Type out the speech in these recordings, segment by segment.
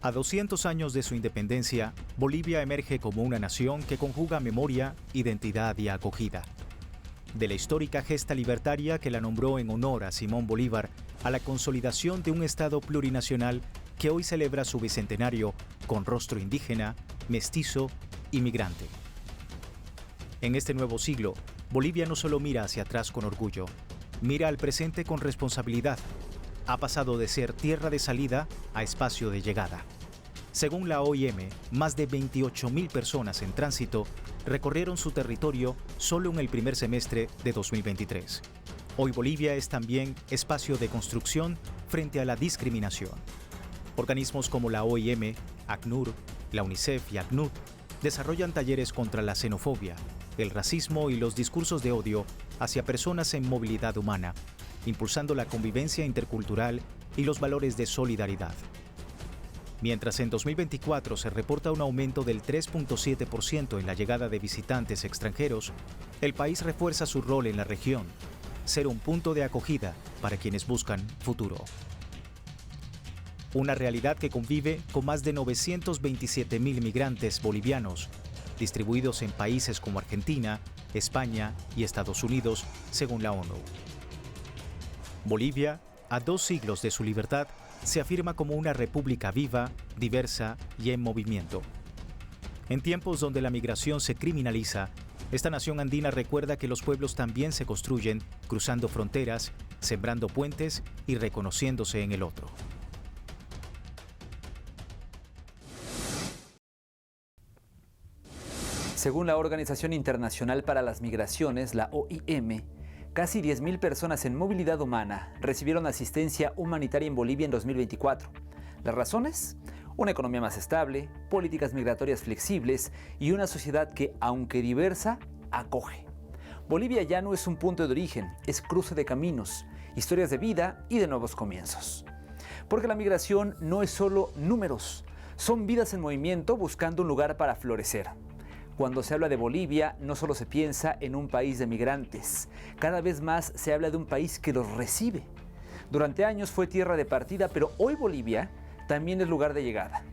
A 200 años de su independencia, Bolivia emerge como una nación que conjuga memoria, identidad y acogida. De la histórica gesta libertaria que la nombró en honor a Simón Bolívar, a la consolidación de un Estado plurinacional que hoy celebra su bicentenario con rostro indígena, mestizo y migrante. En este nuevo siglo, Bolivia no solo mira hacia atrás con orgullo, mira al presente con responsabilidad. Ha pasado de ser tierra de salida a espacio de llegada. Según la OIM, más de 28.000 personas en tránsito recorrieron su territorio solo en el primer semestre de 2023. Hoy Bolivia es también espacio de construcción frente a la discriminación. Organismos como la OIM, ACNUR, la UNICEF y ACNUD desarrollan talleres contra la xenofobia, el racismo y los discursos de odio hacia personas en movilidad humana, impulsando la convivencia intercultural y los valores de solidaridad. Mientras en 2024 se reporta un aumento del 3.7% en la llegada de visitantes extranjeros, el país refuerza su rol en la región, ser un punto de acogida para quienes buscan futuro. Una realidad que convive con más de 927.000 migrantes bolivianos, distribuidos en países como Argentina, España y Estados Unidos, según la ONU. Bolivia, a 2 siglos de su libertad, se afirma como una república viva, diversa y en movimiento. En tiempos donde la migración se criminaliza, esta nación andina recuerda que los pueblos también se construyen cruzando fronteras, sembrando puentes y reconociéndose en el otro. Según la Organización Internacional para las Migraciones, la OIM, casi 10.000 personas en movilidad humana recibieron asistencia humanitaria en Bolivia en 2024. ¿Las razones? Una economía más estable, políticas migratorias flexibles y una sociedad que, aunque diversa, acoge. Bolivia ya no es un punto de origen, es cruce de caminos, historias de vida y de nuevos comienzos. Porque la migración no es solo números, son vidas en movimiento buscando un lugar para florecer. Cuando se habla de Bolivia, no solo se piensa en un país de migrantes, cada vez más se habla de un país que los recibe. Durante años fue tierra de partida, pero hoy Bolivia también es lugar de llegada.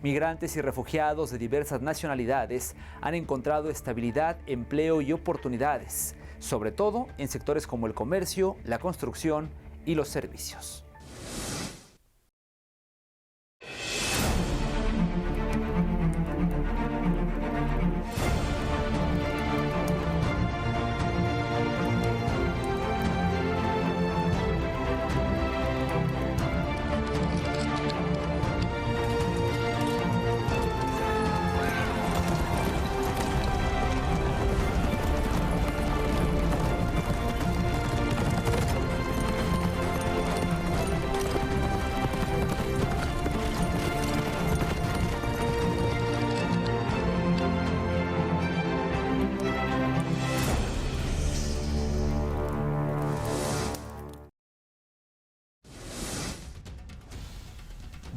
Migrantes y refugiados de diversas nacionalidades han encontrado estabilidad, empleo y oportunidades, sobre todo en sectores como el comercio, la construcción y los servicios.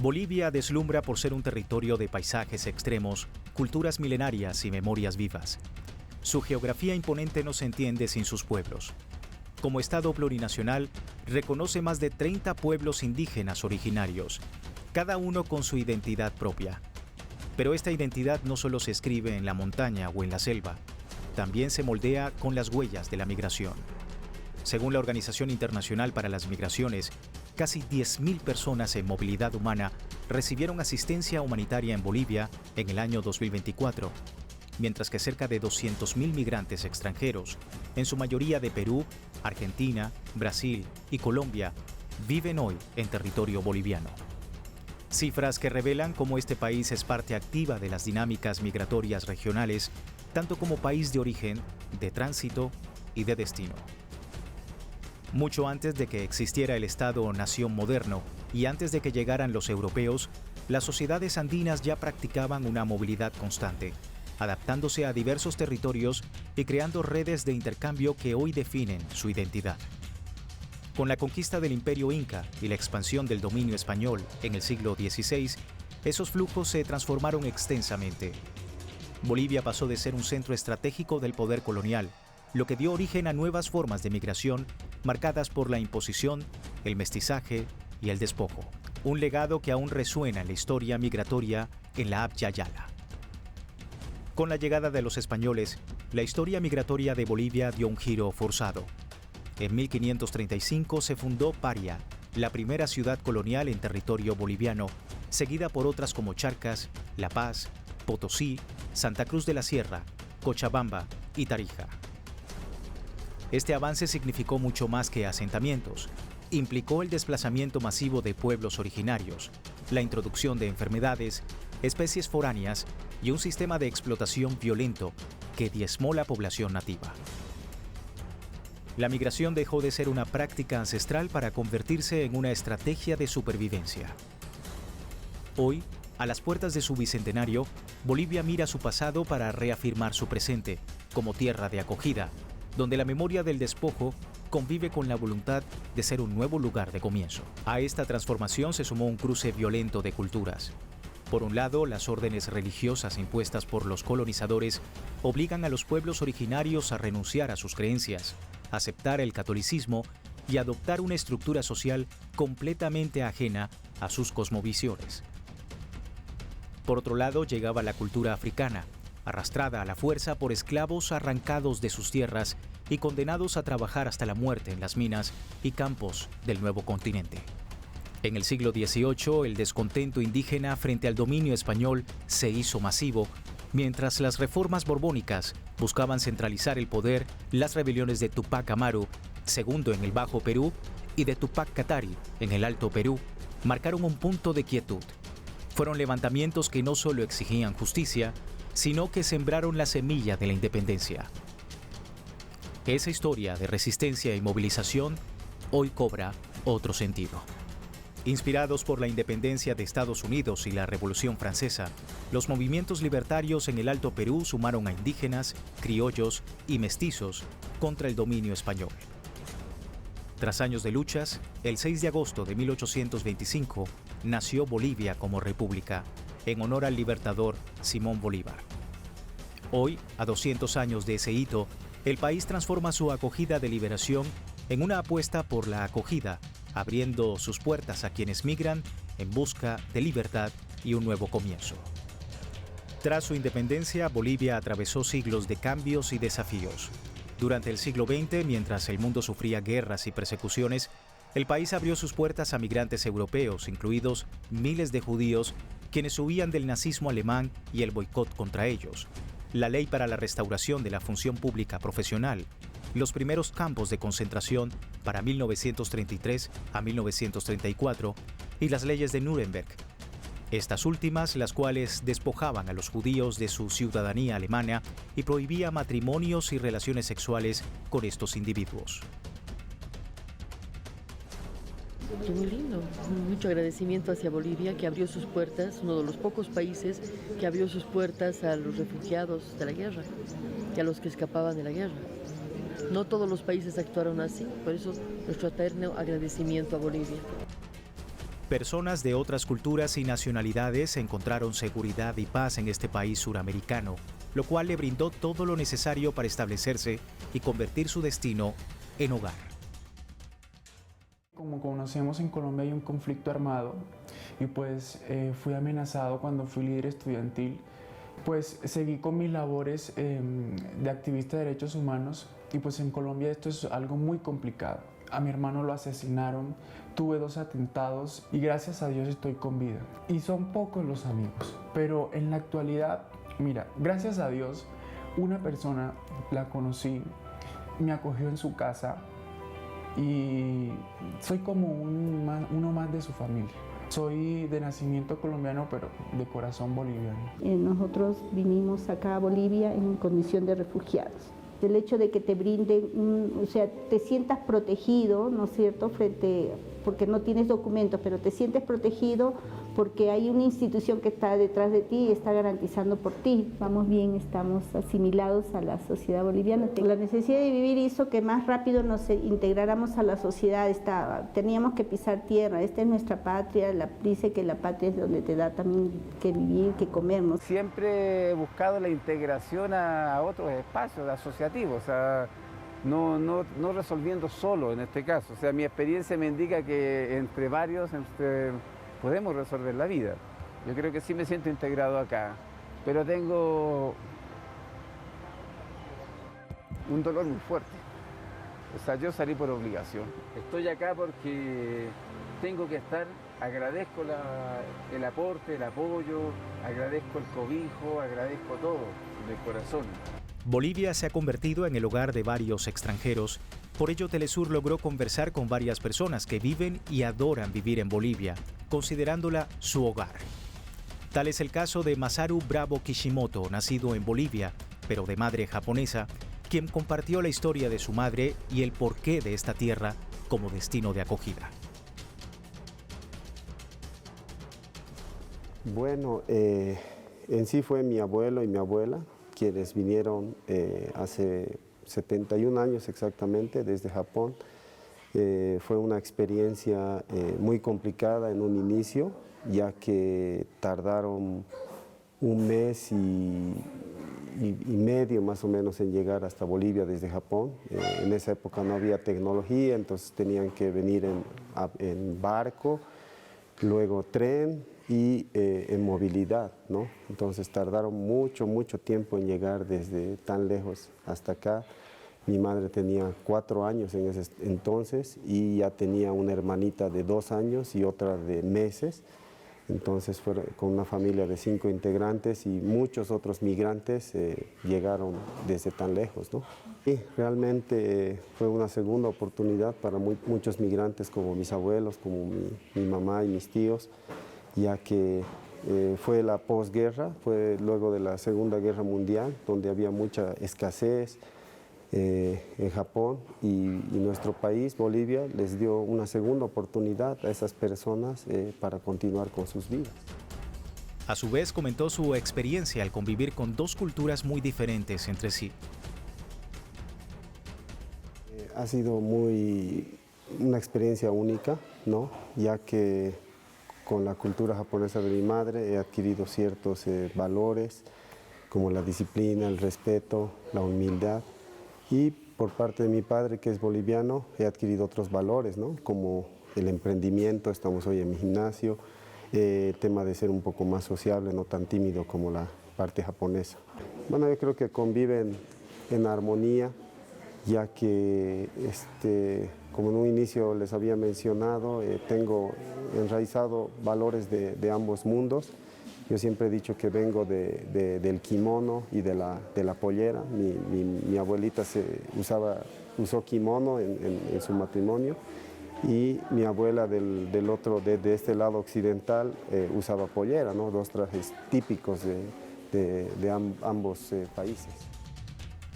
Bolivia deslumbra por ser un territorio de paisajes extremos, culturas milenarias y memorias vivas. Su geografía imponente no se entiende sin sus pueblos. Como Estado plurinacional, reconoce más de 30 pueblos indígenas originarios, cada uno con su identidad propia. Pero esta identidad no solo se escribe en la montaña o en la selva, también se moldea con las huellas de la migración. Según la Organización Internacional para las Migraciones, casi 10.000 personas en movilidad humana recibieron asistencia humanitaria en Bolivia en el año 2024, mientras que cerca de 200.000 migrantes extranjeros, en su mayoría de Perú, Argentina, Brasil y Colombia, viven hoy en territorio boliviano. Cifras que revelan cómo este país es parte activa de las dinámicas migratorias regionales, tanto como país de origen, de tránsito y de destino. Mucho antes de que existiera el Estado-nación moderno y antes de que llegaran los europeos, las sociedades andinas ya practicaban una movilidad constante, adaptándose a diversos territorios y creando redes de intercambio que hoy definen su identidad. Con la conquista del Imperio Inca y la expansión del dominio español en el siglo XVI, esos flujos se transformaron extensamente. Bolivia pasó de ser un centro estratégico del poder colonial, lo que dio origen a nuevas formas de migración marcadas por la imposición, el mestizaje y el despojo. un legado que aún resuena en la historia migratoria en la Abya Yala. Con la llegada de los españoles, la historia migratoria de Bolivia dio un giro forzado. En 1535 se fundó Paria, la primera ciudad colonial en territorio boliviano, seguida por otras como Charcas, La Paz, Potosí, Santa Cruz de la Sierra, Cochabamba y Tarija. Este avance significó mucho más que asentamientos. Implicó el desplazamiento masivo de pueblos originarios, la introducción de enfermedades, especies foráneas y un sistema de explotación violento que diezmó la población nativa. La migración dejó de ser una práctica ancestral para convertirse en una estrategia de supervivencia. Hoy, a las puertas de su bicentenario, Bolivia mira su pasado para reafirmar su presente como tierra de acogida, donde la memoria del despojo convive con la voluntad de ser un nuevo lugar de comienzo. A esta transformación se sumó un cruce violento de culturas. Por un lado, las órdenes religiosas impuestas por los colonizadores obligan a los pueblos originarios a renunciar a sus creencias, aceptar el catolicismo y adoptar una estructura social completamente ajena a sus cosmovisiones. Por otro lado, llegaba la cultura africana, arrastrada a la fuerza por esclavos arrancados de sus tierras y condenados a trabajar hasta la muerte en las minas y campos del nuevo continente. En el siglo XVIII, el descontento indígena frente al dominio español se hizo masivo, mientras las reformas borbónicas buscaban centralizar el poder. Las rebeliones de Tupac Amaru, segundo en el Bajo Perú, y de Tupac Katari, en el Alto Perú, marcaron un punto de quietud. Fueron levantamientos que no solo exigían justicia, sino que sembraron la semilla de la independencia. Esa historia de resistencia y movilización hoy cobra otro sentido. Inspirados por la independencia de Estados Unidos y la Revolución Francesa, los movimientos libertarios en el Alto Perú sumaron a indígenas, criollos y mestizos contra el dominio español. Tras años de luchas, el 6 de agosto de 1825 nació Bolivia como república, en honor al libertador Simón Bolívar. Hoy, a 200 años de ese hito, el país transforma su acogida de liberación en una apuesta por la acogida, abriendo sus puertas a quienes migran en busca de libertad y un nuevo comienzo. Tras su independencia, Bolivia atravesó siglos de cambios y desafíos. Durante el siglo XX, mientras el mundo sufría guerras y persecuciones, el país abrió sus puertas a migrantes europeos, incluidos miles de judíos, quienes huían del nazismo alemán y el boicot contra ellos, la ley para la restauración de la función pública profesional, los primeros campos de concentración para 1933 a 1934 y las leyes de Nuremberg. Estas últimas, las cuales despojaban a los judíos de su ciudadanía alemana y prohibía matrimonios y relaciones sexuales con estos individuos. Muy lindo, mucho agradecimiento hacia Bolivia, que abrió sus puertas, uno de los pocos países que abrió sus puertas a los refugiados de la guerra y a los que escapaban de la guerra. No todos los países actuaron así, por eso nuestro eterno agradecimiento a Bolivia. Personas de otras culturas y nacionalidades encontraron seguridad y paz en este país suramericano, lo cual le brindó todo lo necesario para establecerse y convertir su destino en hogar. Como conocemos, en Colombia hay un conflicto armado y pues fui amenazado cuando fui líder estudiantil. Pues seguí con mis labores de activista de derechos humanos y pues en Colombia esto es algo muy complicado. A mi hermano lo asesinaron, tuve 2 atentados y gracias a Dios estoy con vida. Y son pocos los amigos, pero en la actualidad, mira, gracias a Dios, una persona la conocí, me acogió en su casa y soy como uno más de su familia. Soy de nacimiento colombiano, pero de corazón boliviano. Nosotros vinimos acá a Bolivia en condición de refugiados. El hecho de que te brinden, o sea, te sientas protegido, ¿no es cierto?, porque no tienes documentos, pero te sientes protegido porque hay una institución que está detrás de ti y está garantizando por ti. Vamos bien, estamos asimilados a la sociedad boliviana. La necesidad de vivir hizo que más rápido nos integráramos a la sociedad. Teníamos que pisar tierra, esta es nuestra patria, dice que la patria es donde te da también que vivir, que comer. Siempre he buscado la integración a otros espacios asociativos, o sea, no resolviendo solo en este caso. O sea, mi experiencia me indica que entre varios, podemos resolver la vida. Yo creo que sí me siento integrado acá, pero tengo un dolor muy fuerte. O sea, yo salí por obligación. Estoy acá porque tengo que estar, agradezco el aporte, el apoyo, agradezco el cobijo, agradezco todo de corazón. Bolivia se ha convertido en el hogar de varios extranjeros. Por ello, Telesur logró conversar con varias personas que viven y adoran vivir en Bolivia, considerándola su hogar. Tal es el caso de Masaru Bravo Kishimoto, nacido en Bolivia, pero de madre japonesa, quien compartió la historia de su madre y el porqué de esta tierra como destino de acogida. Bueno, en sí fue mi abuelo y mi abuela quienes vinieron hace 71 años exactamente desde Japón. Fue una experiencia muy complicada en un inicio, ya que tardaron un mes y medio más o menos en llegar hasta Bolivia desde Japón. En esa época no había tecnología, entonces tenían que venir en barco, luego tren y en movilidad, ¿no? Entonces tardaron mucho tiempo en llegar desde tan lejos hasta acá. Mi madre tenía 4 años en ese entonces y ya tenía una hermanita de 2 años y otra de meses. Entonces fue con una familia de 5 integrantes y muchos otros migrantes llegaron desde tan lejos, ¿no? Y realmente fue una segunda oportunidad para muchos migrantes como mis abuelos, como mi mamá y mis tíos, ya que fue la posguerra, fue luego de la Segunda Guerra Mundial, donde había mucha escasez en Japón y nuestro país, Bolivia, les dio una segunda oportunidad a esas personas para continuar con sus vidas. A su vez, comentó su experiencia al convivir con dos culturas muy diferentes entre sí. Ha sido una experiencia única, ¿no? Ya que con la cultura japonesa de mi madre he adquirido ciertos valores como la disciplina, el respeto, la humildad. Y por parte de mi padre, que es boliviano, he adquirido otros valores, ¿no? Como el emprendimiento, estamos hoy en mi gimnasio, el tema de ser un poco más sociable, no tan tímido como la parte japonesa. Bueno, yo creo que conviven en armonía, ya que, como en un inicio les había mencionado, tengo enraizado valores de ambos mundos. Yo siempre he dicho que vengo del kimono y de la pollera. Mi abuelita usó kimono en su matrimonio y mi abuela de este lado occidental usaba pollera, ¿no? 2 trajes típicos de ambos países.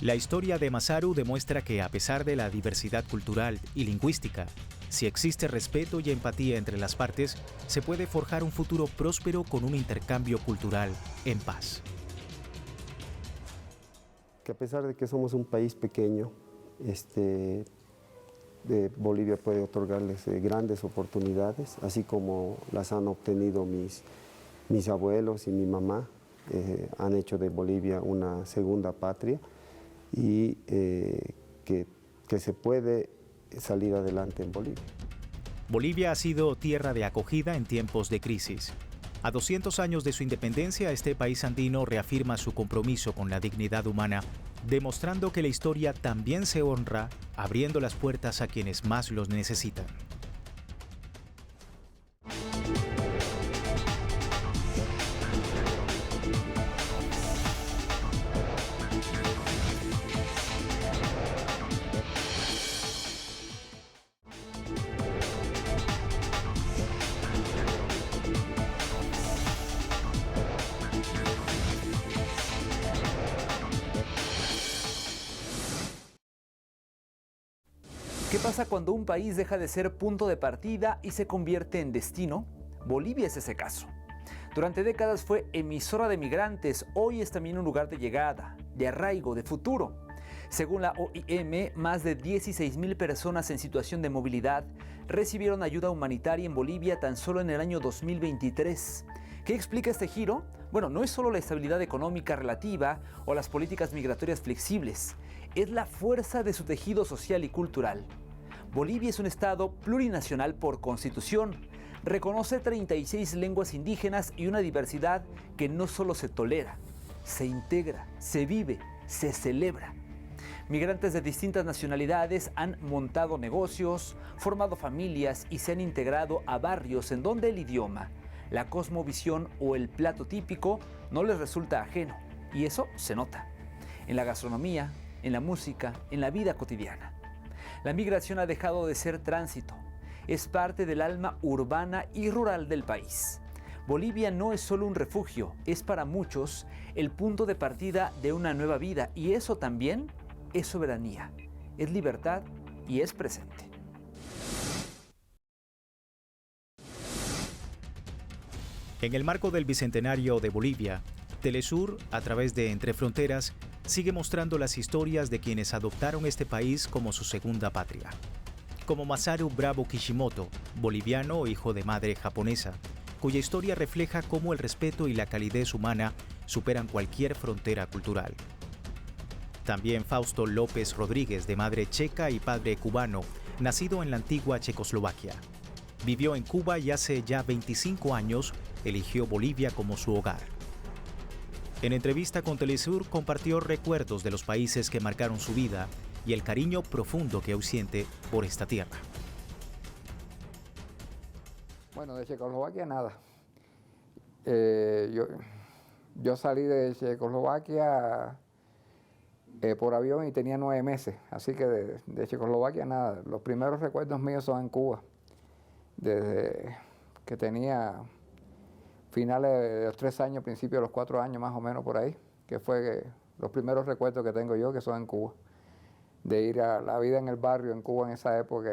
La historia de Masaru demuestra que a pesar de la diversidad cultural y lingüística, si existe respeto y empatía entre las partes, se puede forjar un futuro próspero con un intercambio cultural en paz. Que a pesar de que somos un país pequeño, Bolivia puede otorgarles grandes oportunidades, así como las han obtenido mis abuelos y mi mamá, han hecho de Bolivia una segunda patria y que se puede salir adelante en Bolivia. Bolivia ha sido tierra de acogida en tiempos de crisis. A 200 años de su independencia, este país andino reafirma su compromiso con la dignidad humana, demostrando que la historia también se honra, abriendo las puertas a quienes más los necesitan. ¿Qué pasa cuando un país deja de ser punto de partida y se convierte en destino? Bolivia es ese caso. Durante décadas fue emisora de migrantes, hoy es también un lugar de llegada, de arraigo, de futuro. Según la OIM, más de 16,000 personas en situación de movilidad recibieron ayuda humanitaria en Bolivia tan solo en el año 2023. ¿Qué explica este giro? Bueno, no es solo la estabilidad económica relativa o las políticas migratorias flexibles, es la fuerza de su tejido social y cultural. Bolivia es un estado plurinacional por constitución, Reconoce 36 lenguas indígenas y una diversidad que no solo se tolera, se integra, se vive, se celebra. Migrantes de distintas nacionalidades han montado negocios, formado familias y se han integrado a barrios en donde el idioma, la cosmovisión o el plato típico no les resulta ajeno, y eso se nota en la gastronomía, en la música, en la vida cotidiana. La migración ha dejado de ser tránsito, es parte del alma urbana y rural del país. Bolivia no es solo un refugio, es para muchos el punto de partida de una nueva vida, y eso también es soberanía, es libertad y es presente. En el marco del Bicentenario de Bolivia, Telesur, a través de Entre Fronteras, sigue mostrando las historias de quienes adoptaron este país como su segunda patria. Como Masaru Bravo Kishimoto, boliviano hijo de madre japonesa, cuya historia refleja cómo el respeto y la calidez humana superan cualquier frontera cultural. También Fausto López Rodríguez, de madre checa y padre cubano, nacido en la antigua Checoslovaquia. Vivió en Cuba y hace ya 25 años eligió Bolivia como su hogar. En entrevista con Telesur compartió recuerdos de los países que marcaron su vida y el cariño profundo que hoy siente por esta tierra. Bueno, de Checoslovaquia nada. Yo salí de Checoslovaquia por avión y tenía 9 meses, así que de Checoslovaquia nada. Los primeros recuerdos míos son en Cuba, desde que tenía finales de los 3 años, principios de los 4 años más o menos por ahí, que fue los primeros recuerdos que tengo yo, que son en Cuba. De ir a la vida en el barrio en Cuba en esa época,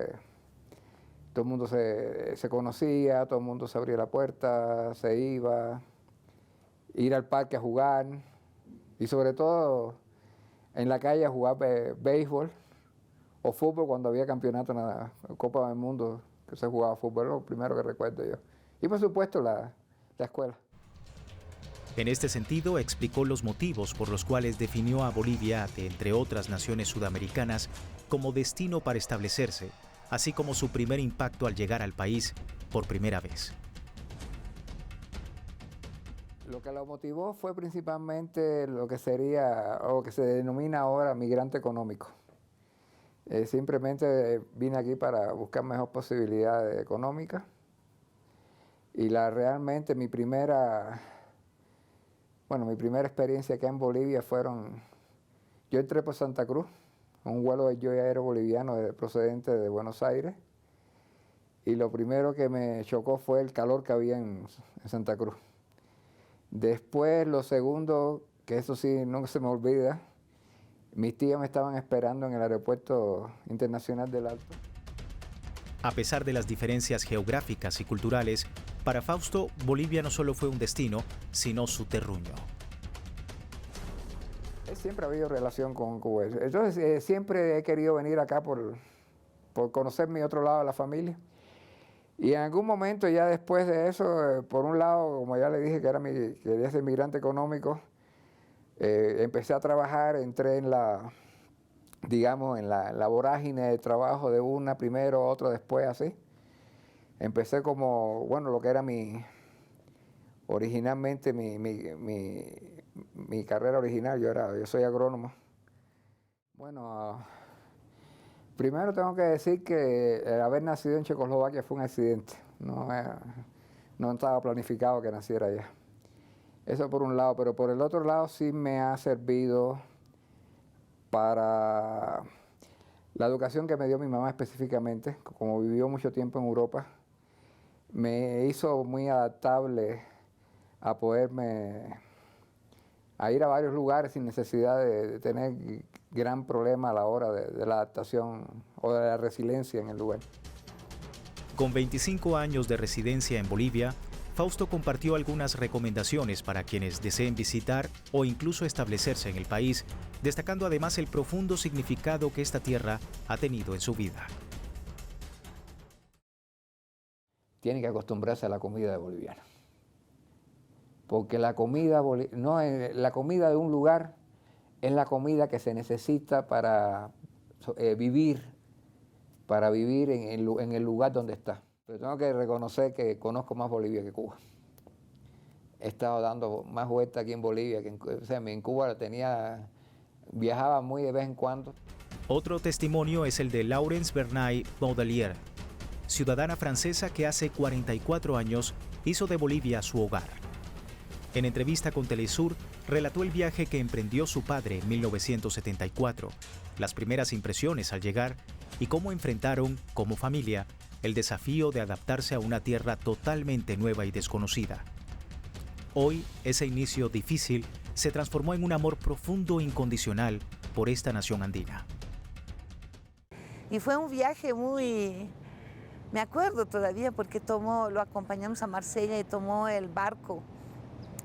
todo el mundo se conocía, todo el mundo se abría la puerta, se iba, ir al parque a jugar y sobre todo en la calle a jugar béisbol o fútbol cuando había campeonato en la Copa del Mundo, que se jugaba fútbol, lo primero que recuerdo yo. Y por supuesto la escuela. En este sentido, explicó los motivos por los cuales definió a Bolivia, entre otras naciones sudamericanas, como destino para establecerse, así como su primer impacto al llegar al país por primera vez. Lo que lo motivó fue principalmente lo que sería, o que se denomina ahora migrante económico. Simplemente vine aquí para buscar mejor posibilidad económica y realmente mi primera experiencia acá en Bolivia yo entré por Santa Cruz, un vuelo de Joy Aero boliviano procedente de Buenos Aires, y lo primero que me chocó fue el calor que había en Santa Cruz. Después, lo segundo, que eso sí nunca se me olvida, mis tías me estaban esperando en el aeropuerto internacional del Alto. A pesar de las diferencias geográficas y culturales, para Fausto, Bolivia no solo fue un destino, sino su terruño. Siempre ha habido relación con Cuba. Entonces, siempre he querido venir acá por conocer mi otro lado de la familia. Y en algún momento, ya después de eso, por un lado, como ya le dije que quería ser migrante económico, empecé a trabajar, entré en la vorágine de trabajo de una primero, otra después, así. Empecé como, lo que era originalmente mi carrera original, yo soy agrónomo. Primero tengo que decir que el haber nacido en Checoslovaquia fue un accidente, no estaba planificado que naciera allá. Eso por un lado, pero por el otro lado sí me ha servido para la educación que me dio mi mamá específicamente, como vivió mucho tiempo en Europa, me hizo muy adaptable a ir a varios lugares sin necesidad de tener gran problema a la hora de la adaptación o de la resiliencia en el lugar. Con 25 años de residencia en Bolivia, Fausto compartió algunas recomendaciones para quienes deseen visitar o incluso establecerse en el país, destacando además el profundo significado que esta tierra ha tenido en su vida. Tienen que acostumbrarse a la comida boliviana. Porque la comida de un lugar es la comida que se necesita para vivir en el lugar donde está. Pero tengo que reconocer que conozco más Bolivia que Cuba. He estado dando más vueltas aquí en Bolivia, en Cuba viajaba muy de vez en cuando. Otro testimonio es el de Laurence Bernay Baudelier, ciudadana francesa que hace 44 años hizo de Bolivia su hogar. En entrevista con Telesur, relató el viaje que emprendió su padre en 1974, las primeras impresiones al llegar y cómo enfrentaron, como familia, el desafío de adaptarse a una tierra totalmente nueva y desconocida. Hoy, ese inicio difícil se transformó en un amor profundo e incondicional por esta nación andina. Y fue un viaje muy... Me acuerdo todavía porque lo acompañamos a Marsella y tomó el barco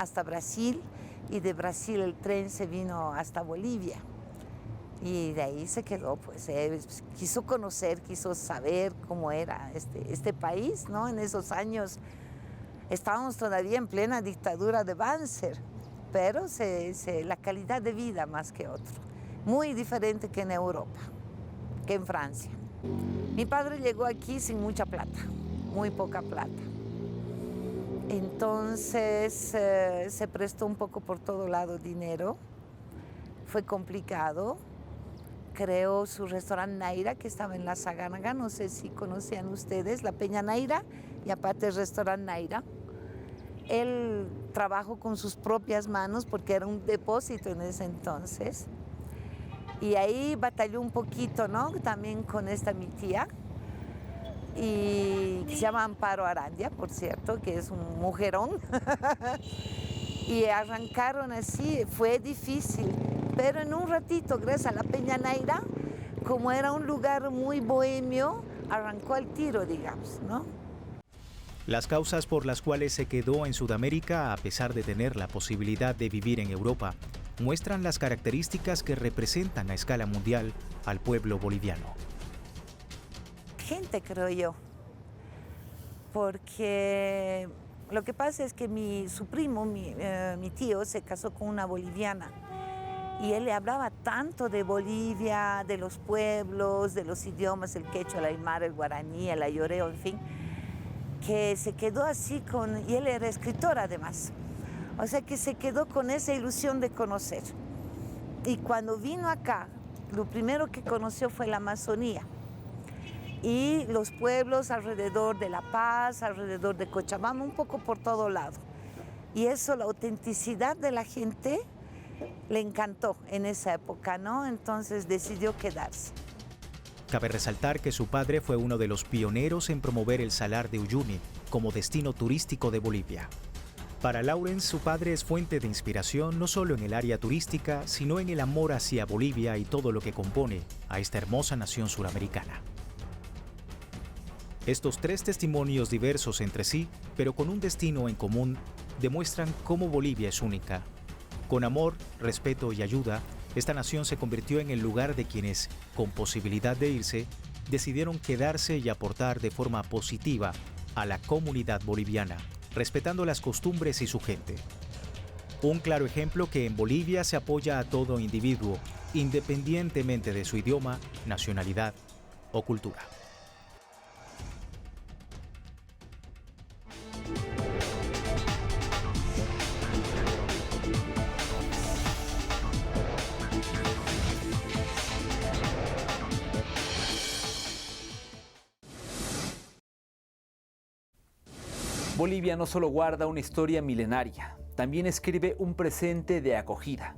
hasta Brasil y de Brasil el tren se vino hasta Bolivia. Y de ahí se quedó, pues quiso conocer, quiso saber cómo era este país, ¿no? En esos años estábamos todavía en plena dictadura de Banzer, pero la calidad de vida más que otro, muy diferente que en Europa, que en Francia. Mi padre llegó aquí sin mucha plata, muy poca plata. Entonces se prestó un poco por todo lado dinero, fue complicado. Creó su restaurante Naira, que estaba en La Saganaga, no sé si conocían ustedes, la Peña Naira, y aparte el restaurante Naira. Él trabajó con sus propias manos porque era un depósito en ese entonces. Y ahí batalló un poquito, ¿no? También con mi tía, y que se llama Amparo Arandia, por cierto, que es un mujerón. Y arrancaron así, fue difícil. Pero en un ratito, gracias a la Peña Naira, como era un lugar muy bohemio, arrancó al tiro, digamos, ¿no? Las causas por las cuales se quedó en Sudamérica, a pesar de tener la posibilidad de vivir en Europa, muestran las características que representan a escala mundial al pueblo boliviano. Gente, creo yo, porque lo que pasa es que su primo, mi tío, se casó con una boliviana. Y él le hablaba tanto de Bolivia, de los pueblos, de los idiomas, el quechua, el aymara, el guaraní, el ayoreo, en fin, que se quedó así y él era escritor además. O sea que se quedó con esa ilusión de conocer. Y cuando vino acá, lo primero que conoció fue la Amazonía. Y los pueblos alrededor de La Paz, alrededor de Cochabamba, un poco por todo lado. Y eso, la autenticidad de la gente, le encantó en esa época, ¿no? Entonces decidió quedarse. Cabe resaltar que su padre fue uno de los pioneros en promover el Salar de Uyuni como destino turístico de Bolivia. Para Laurence, su padre es fuente de inspiración no solo en el área turística, sino en el amor hacia Bolivia y todo lo que compone a esta hermosa nación suramericana. Estos tres testimonios diversos entre sí, pero con un destino en común, demuestran cómo Bolivia es única. Con amor, respeto y ayuda, esta nación se convirtió en el lugar de quienes, con posibilidad de irse, decidieron quedarse y aportar de forma positiva a la comunidad boliviana, respetando las costumbres y su gente. Un claro ejemplo que en Bolivia se apoya a todo individuo, independientemente de su idioma, nacionalidad o cultura. Bolivia no solo guarda una historia milenaria, también escribe un presente de acogida.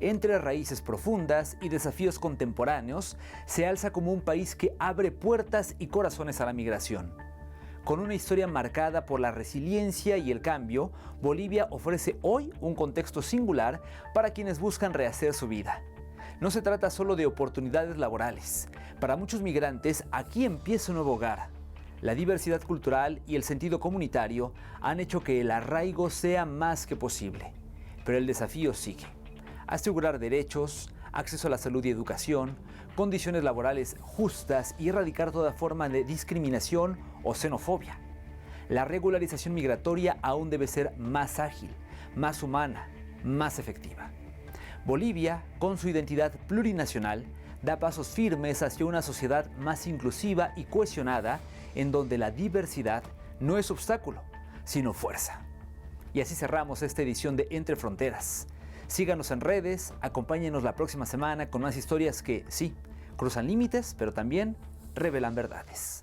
Entre raíces profundas y desafíos contemporáneos, se alza como un país que abre puertas y corazones a la migración. Con una historia marcada por la resiliencia y el cambio, Bolivia ofrece hoy un contexto singular para quienes buscan rehacer su vida. No se trata solo de oportunidades laborales. Para muchos migrantes, aquí empieza un nuevo hogar. La diversidad cultural y el sentido comunitario han hecho que el arraigo sea más que posible. Pero el desafío sigue. Asegurar derechos, acceso a la salud y educación, condiciones laborales justas y erradicar toda forma de discriminación o xenofobia. La regularización migratoria aún debe ser más ágil, más humana, más efectiva. Bolivia, con su identidad plurinacional, da pasos firmes hacia una sociedad más inclusiva y cohesionada en donde la diversidad no es obstáculo, sino fuerza. Y así cerramos esta edición de Entre Fronteras. Síganos en redes, acompáñenos la próxima semana con más historias que, sí, cruzan límites, pero también revelan verdades.